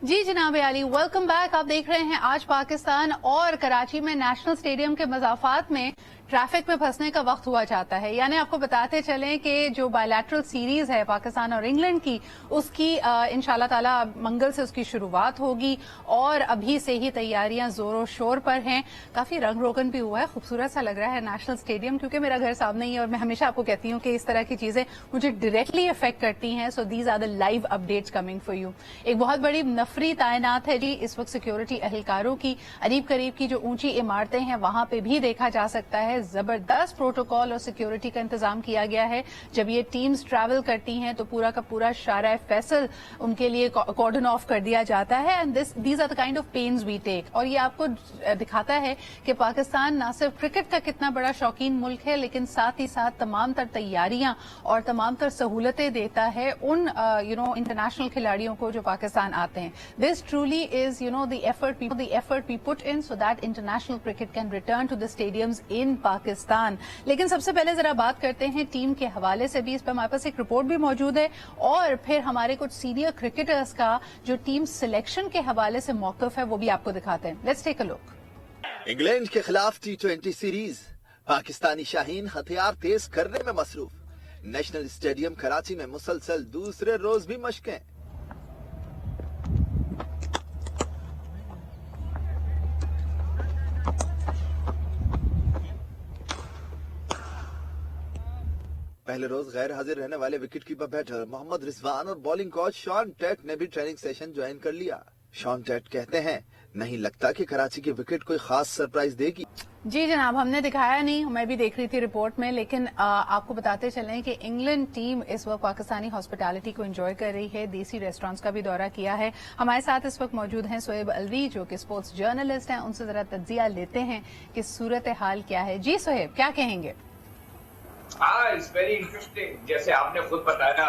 जी जनाब Ali, welcome back. आप देख रहे हैं आज पाकिस्तान और कराची में नेशनल स्टेडियम के मज़ाफ़ात में ट्रैफिक में फंसने का वक्त हुआ जाता है। यानी आपको बताते चलें कि जो बायलैटरल सीरीज है पाकिस्तान और इंग्लैंड की, उसकी इंशाल्लाह ताला मंगल से उसकी शुरुआत होगी और अभी से ही तैयारियां जोरों शोर पर हैं। काफी रंग रोगन भी हुआ है, खूबसूरत सा लग रहा है नेशनल स्टेडियम, क्योंकि मेरा घर सामने ही है और मैं हमेशा आपको कहती हूँ कि इस तरह की चीजें मुझे डायरेक्टली अफेक्ट करती हैं। So these are the live updates coming for you. एक बहुत बड़ी नफरी तैनात है जी इस वक्त सिक्योरिटी एहलकारों की। अरीब करीब की जो ऊंची इमारतें हैं वहां पे भी देखा जा सकता है जबरदस्त प्रोटोकॉल और सिक्योरिटी का इंतजाम किया गया है। जब ये टीम्स ट्रैवल करती हैं तो पूरा का पूरा शारा फैसल उनके लिए कॉर्डन ऑफ कर दिया जाता है। And these are the kind of pains we take. और ये आपको दिखाता है कि पाकिस्तान न सिर्फ क्रिकेट का कितना बड़ा शौकीन मुल्क है, लेकिन साथ ही साथ तमाम तर तैयारियां और तमाम तर सहूलतें देता है उन इंटरनेशनल खिलाड़ियों को जो पाकिस्तान आते हैं। This truly is the effort we put in so that international cricket can return to the stadiums in Pakistan. लेकिन सबसे पहले जरा बात करते हैं टीम के हवाले से भी। इस पर हमारे पास एक रिपोर्ट भी मौजूद है और फिर हमारे कुछ सीनियर क्रिकेटर्स का जो टीम सिलेक्शन के हवाले से मौकफ है वो भी आपको दिखाते हैं। Let's take a look. England के खिलाफ T20 सीरीज, पाकिस्तानी शाहीन हथियार तेज करने में मसरूफ। नेशनल स्टेडियम कराची में मुसलसल दूसरे रोज भी मशकें। पहले रोज गैर हाजिर रहने वाले wicket keeper batter Mohammad Rizwan और बॉलिंग कोच शॉन टेट ने भी ट्रेनिंग सेशन ज्वाइन कर लिया। शॉन टेट कहते हैं, नहीं लगता कि कराची की विकेट कोई खास सरप्राइज देगी। जी जनाब, हमने दिखाया नहीं, मैं भी देख रही थी रिपोर्ट में, लेकिन आपको बताते चलें कि इंग्लैंड टीम इस वक्त पाकिस्तानी हॉस्पिटैलिटी को एंजॉय कर रही है। देसी रेस्टोरेंट्स का भी दौरा किया है। हमारे साथ इस वक्त मौजूद हैं सोहेब अलवी, जो कि स्पोर्ट्स जर्नलिस्ट हैं। उनसे जरा तज्जिया लेते हैं कि सूरत हाल क्या है। जी सोहेब, क्या कहेंगे? It's very interesting. जैसे आपने खुद बताया,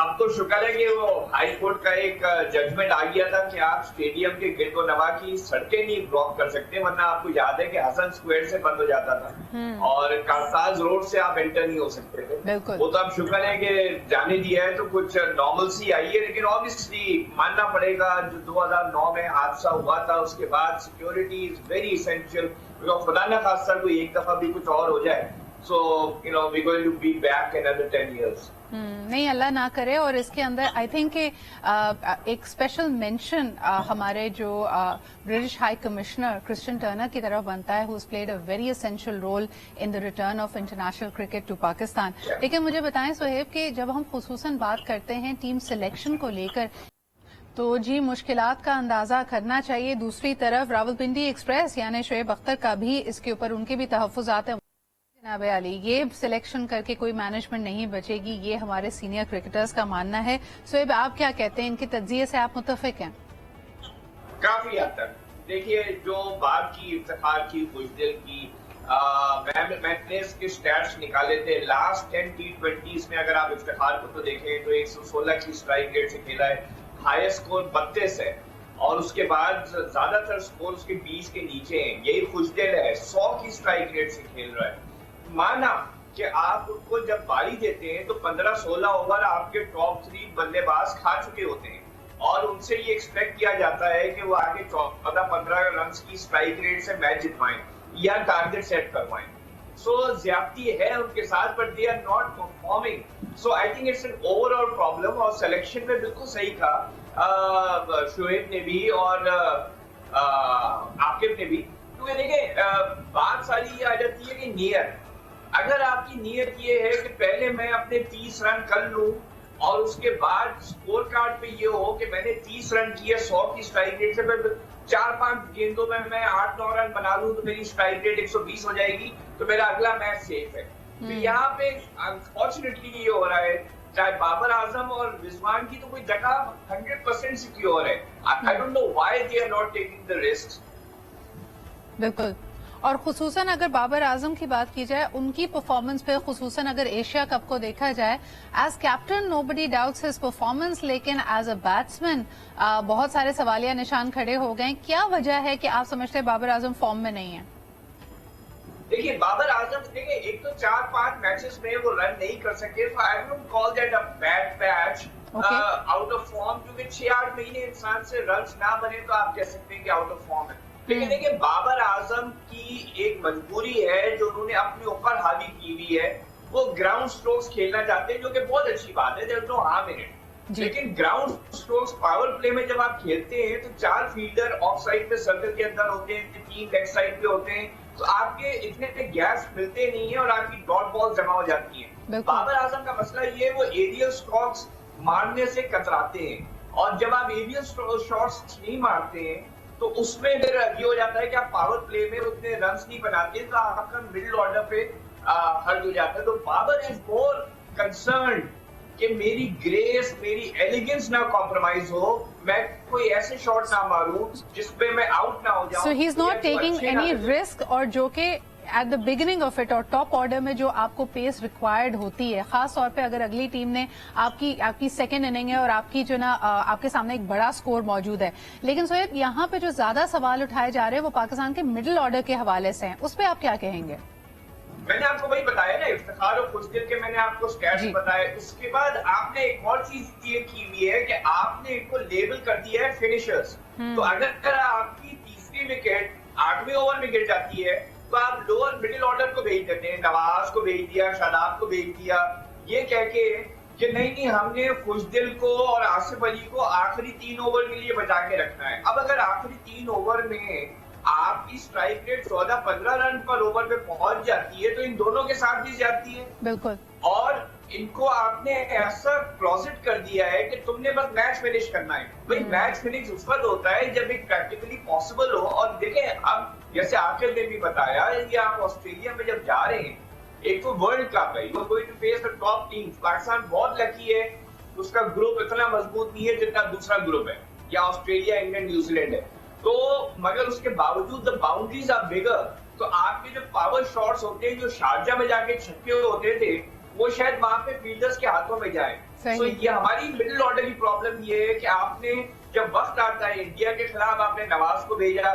अब तो शुक्र है कि वो हाई कोर्ट का एक जजमेंट आ गया था कि आप स्टेडियम के गिरदो नवा की सड़कें नहीं ब्लॉक कर सकते, वरना आपको याद है कि हसन स्क्वायर से बंद हो जाता था और कारताज रोड से आप एंटर नहीं हो सकते थे। वो तो अब शुक्र है कि जाने दिया है तो कुछ नॉर्मलसी आई है। लेकिन ऑब्वियसली मानना पड़ेगा, जो 2009 में हादसा हुआ था उसके बाद सिक्योरिटी इज वेरी इसेंशियल। खुदा न खास्ता कोई एक दफा भी कुछ और हो जाए, so we're going to be back another 10 years. नहीं, अल्लाह ना करे। और इसके अंदर आई थिंक एक स्पेशल मेंशन हमारे जो British high commissioner Christian Turner की तरफ बनता है, who's played a very essential role in the return of international cricket to Pakistan. लेकिन मुझे बताएं सोहेब कि जब हम खुसूसन बात करते हैं टीम सिलेक्शन को लेकर, तो जी मुश्किलात का अंदाजा करना चाहिए। दूसरी तरफ रावलपिंडी एक्सप्रेस यानी शोएब अख्तर का भी इसके ऊपर उनके भी तहफ्फुज़ात हैं। जनाब अली, ये सिलेक्शन करके कोई मैनेजमेंट नहीं बचेगी, ये हमारे सीनियर क्रिकेटर्स का मानना है। सोएब, आप क्या कहते हैं? इनके तज्जिए से आप मुत्तफिक हैं? काफी हद तक। देखिए, जो बात की इफ्तिखार की, खुशदिल की, मैंने इसके स्टैट्स निकाले थे। लास्ट 10 T20s में अगर आप इफ्तिखार को तो देखें तो 116 की स्ट्राइक रेट से खेला है, हाईएस्ट स्कोर 32 है और उसके बाद ज्यादातर स्कोर उसके 20 के नीचे हैं। यही खुशदिल है, 100 की स्ट्राइक रेट से खेल रहा है। माना कि आप उनको जब बारी देते हैं तो 15-16 ओवर आपके टॉप 3 बल्लेबाज खा चुके होते हैं और उनसे ये एक्सपेक्ट किया जाता है कि वो आगे 14-15 रन की स्ट्राइक रेट से मैच जितवाएं या टारगेट सेट करवाएं। सो ज्यादती है उनके साथ, but they are not performing. So I think it's an overall problem. और सिलेक्शन में बिल्कुल सही कहा शोएब ने भी और आकिब ने भी, क्योंकि देखिए बात सारी ये आ जाती है कि नियत, अगर आपकी नियत ये है कि पहले मैं अपने 30 रन कर लूं और उसके बाद स्कोर कार्ड पे ये हो कि मैंने 30 रन किए 100 की स्ट्राइक रेट से, फिर 4-5 गेंदों में मैं 8-9 रन बना लूं तो मेरी स्ट्राइक रेट 120 हो जाएगी, तो मेरा अगला मैच सेफ है। तो यहाँ पे अनफॉर्चुनेटली ये हो रहा है, चाहे बाबर आजम और रिजवान की तो कोई जगह 100% सिक्योर है। I don't know why they are not taking the risk. बिल्कुल। और खुसूसन अगर बाबर आजम की बात की जाए, उनकी परफॉर्मेंस पे, खुसूसन अगर एशिया कप को देखा जाए, as captain nobody doubts his performance, लेकिन एज अ बैट्समैन बहुत सारे सवालिया निशान खड़े हो गए। क्या वजह है कि आप समझते हैं बाबर आजम फॉर्म में नहीं है? देखिए, बाबर आजम देखिए, एक तो 4-5 मैचेस में वो रन नहीं कर सके, so I don't call that a bad patch out of form, क्योंकि 6-8 महीने इंसान से रन्स ना बने तो आप कह सकते हैं कि आउट ऑफ फॉर्म है। लेकिन देखिए बाबर आजम की एक मजबूरी है जो उन्होंने अपने ऊपर हावी की हुई है, वो ग्राउंड स्ट्रोक्स खेलना चाहते हैं, जो कि बहुत अच्छी बात है, there is no harm in it. लेकिन ग्राउंड स्ट्रोक्स पावर प्ले में जब आप खेलते हैं तो 4 फील्डर ऑफ साइड पे सर्कल के अंदर होते हैं, 3 लेग साइड पे होते हैं, तो आपके इतने गैप्स मिलते नहीं है और आपकी डॉट बॉल जमा हो जाती है। बाबर आजम का मसला ये है, वो एरियल स्ट्रोक्स मारने से कतराते हैं, और जब आप एरियल शॉट्स नहीं मारते हैं तो उसमें फिर ये हो जाता है कि आप पावर प्ले में उतने रन्स नहीं बनाते, तो आपका मिडिल ऑर्डर पे हर्ट हो जाता है। तो बाबर इज मोर कंसर्न कि मेरी ग्रेस, मेरी एलिगेंस ना कॉम्प्रोमाइज हो, मैं कोई ऐसे शॉट ना मारूं जिसपे मैं आउट ना हो जाऊं। So he is not taking any risk, और जो कि at the beginning of it और टॉप ऑर्डर में जो आपको पेस रिक्वायर्ड होती है, खास तौर पे अगर अगली टीम ने आपकी सेकेंड इनिंग है और आपकी जो ना आपके सामने एक बड़ा स्कोर मौजूद है। लेकिन सोएब, यहाँ पे जो ज्यादा सवाल उठाए जा रहे हैं वो पाकिस्तान के मिडिल ऑर्डर के हवाले से हैं, उस पर आप क्या कहेंगे? मैंने आपको वही बताया ना, इफ्तिखार और खुशदिल के मैंने आपको स्टैट्स बताया। उसके बाद आपने एक और चीज ये की हुई है कि आपने इनको लेबल कर दिया है फिनिशर्स। तो अगर आपकी तीसरी विकेट 8वें ओवर में गिर जाती है तो आप लोअर मिडिल ऑर्डर को भेज देते हैं, नवाज को भेज दिया, शादाब को भेज दिया, ये कह के कि नहीं हमने खुशदिल को और आसिफ अली को आखिरी 3 ओवर के लिए बचा के रखना है। अब अगर आखिरी 3 ओवर में आपकी स्ट्राइक रेट 14-15 रन पर ओवर पे पहुंच जाती है तो इन दोनों के साथ भी जाती है। बिल्कुल। और इनको आपने ऐसा क्लॉजेट कर दिया है कि तुमने बस मैच फिनिश करना है। भाई मैच फिनिश उस वक्त होता है जब एक प्रैक्टिकली पॉसिबल हो। और देखें, अब जैसे आखिर ने भी बताया, ये आप ऑस्ट्रेलिया में जब जा रहे हैं, एक तो वर्ल्ड कप है, you are going to face the top teams. Pakistan बहुत लकी है, उसका ग्रुप इतना मजबूत नहीं है जितना दूसरा ग्रुप है, या ऑस्ट्रेलिया, इंग्लैंड, न्यूजीलैंड है। तो मगर उसके बावजूद द बाउंड्रीज आर बिगर, तो आपके जो पावर शॉट्स होते हैं, जो शारजा में जाके छक्के होते थे, वो शायद वहां पे फील्डर्स के हाथों में जाए। तो ये हमारी मिडिल ऑर्डर की प्रॉब्लम ये है कि आपने जब वक्त आता है, इंडिया के खिलाफ आपने नवाज को भेजा,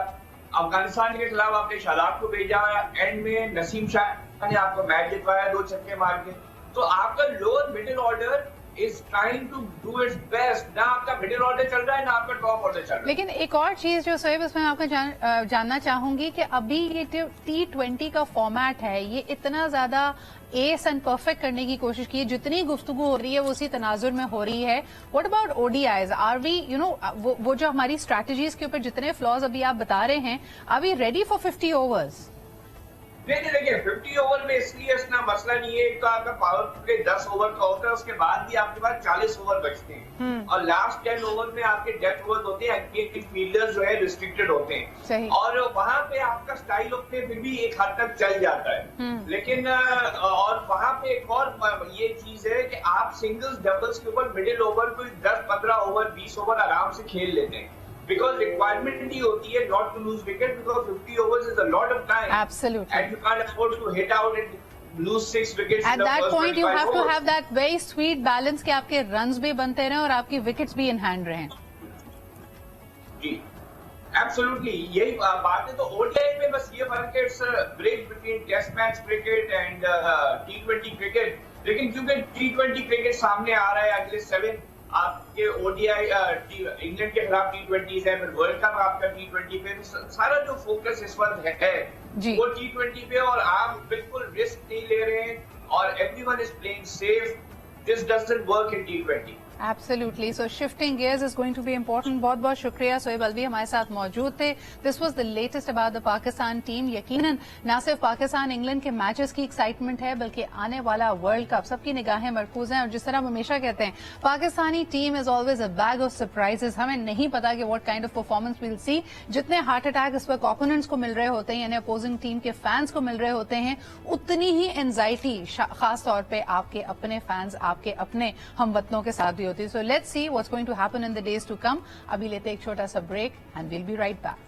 अफगानिस्तान के खिलाफ आपने शादाब को भेजा, एंड में नसीम शाह ने आपको मैच जितवाया 2 छक्के मार के। तो आपका lower middle order is trying to do its best, ना आपका मिडिल ऑर्डर चल रहा है ना आपका टॉप ऑर्डर चल रहा है। लेकिन एक और चीज जो सोएब इसमें आपको जानना चाहूंगी कि अभी ये T20 का फॉर्मेट है, ये इतना ज्यादा एस एंड परफेक्ट करने की कोशिश की है, जितनी गुफ्तगू हो रही है वो उसी तनाजुर में हो रही है। What about ODIs? Are we वो जो हमारी स्ट्रैटेजीज के ऊपर जितने फ्लॉज अभी आप बता रहे हैं, are we ready for 50 overs? नहीं देखिए, 50 ओवर में इसलिए इतना मसला नहीं है। एक तो आपका पावर प्ले 10 ओवर का होता है, उसके बाद भी आपके पास 40 ओवर बचते हैं, और लास्ट 10 ओवर में आपके डेथ ओवर होते हैं, फील्डर्स जो है रिस्ट्रिक्टेड होते हैं, और वहां पे आपका स्टाइल ऑफ प्ले फिर भी एक हद तक चल जाता है। लेकिन और वहां पे एक और ये चीज है कि आप सिंगल्स डबल्स के ऊपर मिडिल ओवर को 10-15 ओवर 20 ओवर आराम से खेल लेते हैं, because requirement ही होती है not to lose wicket, because 50 overs is a lot of time. Absolutely. And you can't afford to hit out and lose 6 wickets. At that point you have to have that very sweet balance कि आपके runs भी बनते रहें और आपकी wickets भी in hand रहें। जी, absolutely, यही बात है। तो ODI में बस ये फर्क है, it's a break between test match cricket and T20 cricket। लेकिन क्योंकि T20 cricket सामने आ रहा है, अगले 7 आपके ODI इंग्लैंड के खिलाफ T20 है, फिर वर्ल्ड कप आपका T20 पे, सारा जो फोकस इस वक्त है वो T20 पे, और आप बिल्कुल रिस्क नहीं ले रहे हैं, और everyone is playing safe. This doesn't work in T20। Absolutely. So shifting gears is going to be important. बहुत बहुत शुक्रिया सोएब अलवी हमारे साथ मौजूद थे। This was the latest about the Pakistan team. यकीनन न सिर्फ पाकिस्तान इंग्लैंड के मैचेस की एक्साइटमेंट है, बल्कि आने वाला वर्ल्ड कप, सबकी निगाहें मरकूज हैं। और जिस तरह हम हमेशा कहते हैं, Pakistani team is always a bag of surprises. हमें नहीं पता कि what kind of performance will see. जितने हार्ट अटैक इस वक्त ओपोनेंट्स को मिल रहे होते हैं, यानी अपोजिंग टीम के फैंस को मिल रहे होते हैं, उतनी ही एंजाइटी खास तौर पर आपके अपने फैंस, आपके अपने हमवतनों के साथ भी होती है। So let's see what's going to happen in the days to come. अभी लेते एक छोटा सा break and we'll be right back.